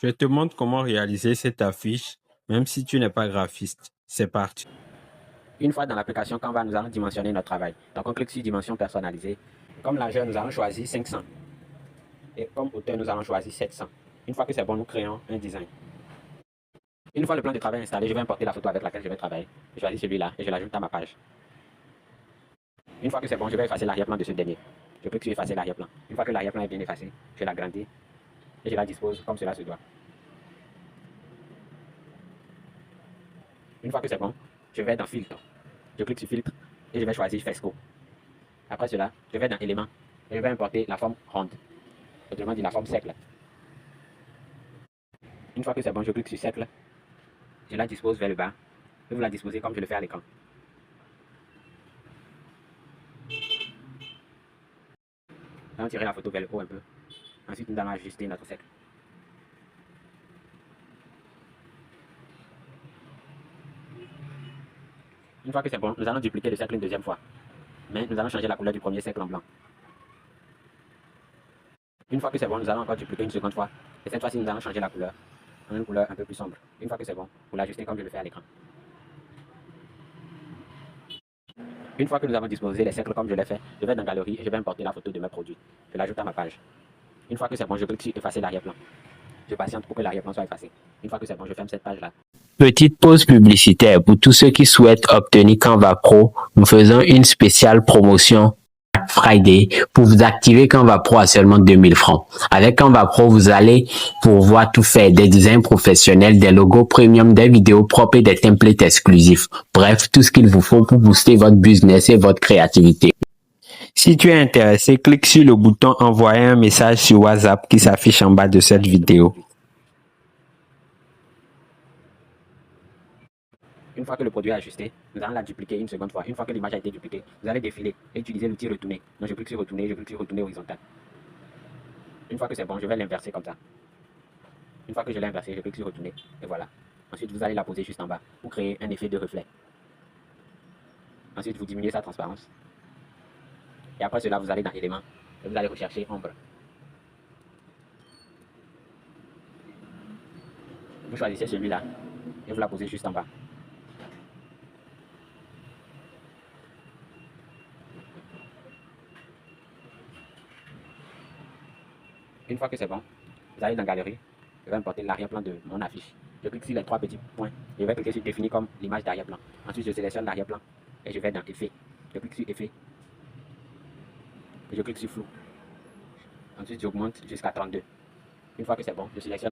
Je te montre comment réaliser cette affiche, même si tu n'es pas graphiste. C'est parti. Une fois dans l'application Canva, nous allons dimensionner notre travail. Donc on clique sur dimension personnalisée. Comme largeur, nous allons choisir 500. Et comme hauteur, nous allons choisir 700. Une fois que c'est bon, nous créons un design. Une fois le plan de travail installé, je vais importer la photo avec laquelle je vais travailler. Je choisis celui-là et je l'ajoute à ma page. Une fois que c'est bon, je vais effacer l'arrière-plan de ce dernier. Je clique sur effacer l'arrière-plan. Une fois que l'arrière-plan est bien effacé, je l'agrandis et je la dispose comme cela se doit. Une fois que c'est bon, je vais dans filtre. Je clique sur filtre et je vais choisir Fesco. Après cela, je vais dans éléments et je vais importer la forme ronde. Autrement dit la forme cercle. Une fois que c'est bon, je clique sur cercle. Je la dispose vers le bas. Je vais vous la disposer comme je le fais à l'écran. Nous allons tirer la photo vers le haut un peu. Ensuite, nous allons ajuster notre cercle. Une fois que c'est bon, nous allons dupliquer le cercle une deuxième fois. Mais nous allons changer la couleur du premier cercle en blanc. Une fois que c'est bon, nous allons encore dupliquer une seconde fois. Et cette fois-ci, nous allons changer la couleur en une couleur un peu plus sombre. Une fois que c'est bon, vous l'ajustez comme je le fais à l'écran. Une fois que nous avons disposé les cercles comme je l'ai fait, je vais dans Galerie et je vais importer la photo de mes produits. Je l'ajoute à ma page. Une fois que c'est bon, je clique sur effacer l'arrière-plan. Je patiente pour que l'arrière-plan soit effacé. Une fois que c'est bon, je ferme cette page-là. Petite pause publicitaire pour tous ceux qui souhaitent obtenir Canva Pro. Nous faisons une spéciale promotion Friday pour vous activer Canva Pro à seulement 2000 francs. Avec Canva Pro, vous allez pouvoir tout faire, des designs professionnels, des logos premium, des vidéos propres et des templates exclusifs. Bref, tout ce qu'il vous faut pour booster votre business et votre créativité. Si tu es intéressé, clique sur le bouton envoyer un message sur WhatsApp qui s'affiche en bas de cette vidéo. Une fois que le produit est ajusté, nous allons la dupliquer une seconde fois. Une fois que l'image a été dupliquée, vous allez défiler et utiliser l'outil retourner. Donc je clique sur retourner, je clique sur retourner horizontal. Une fois que c'est bon, je vais l'inverser comme ça. Une fois que je l'ai inversé, je clique sur retourner et voilà. Ensuite, vous allez la poser juste en bas pour créer un effet de reflet. Ensuite, vous diminuez sa transparence. Et après cela, vous allez dans éléments et vous allez rechercher ombre. Vous choisissez celui-là et vous la posez juste en bas. Une fois que c'est bon, vous allez dans Galerie, je vais importer l'arrière-plan de mon affiche. Je clique sur les trois petits points. Je vais cliquer sur définir comme l'image d'arrière-plan. Ensuite, je sélectionne l'arrière-plan et je vais dans effet. Je clique sur effet et je clique sur flou. Ensuite, j'augmente jusqu'à 32. Une fois que c'est bon, je sélectionne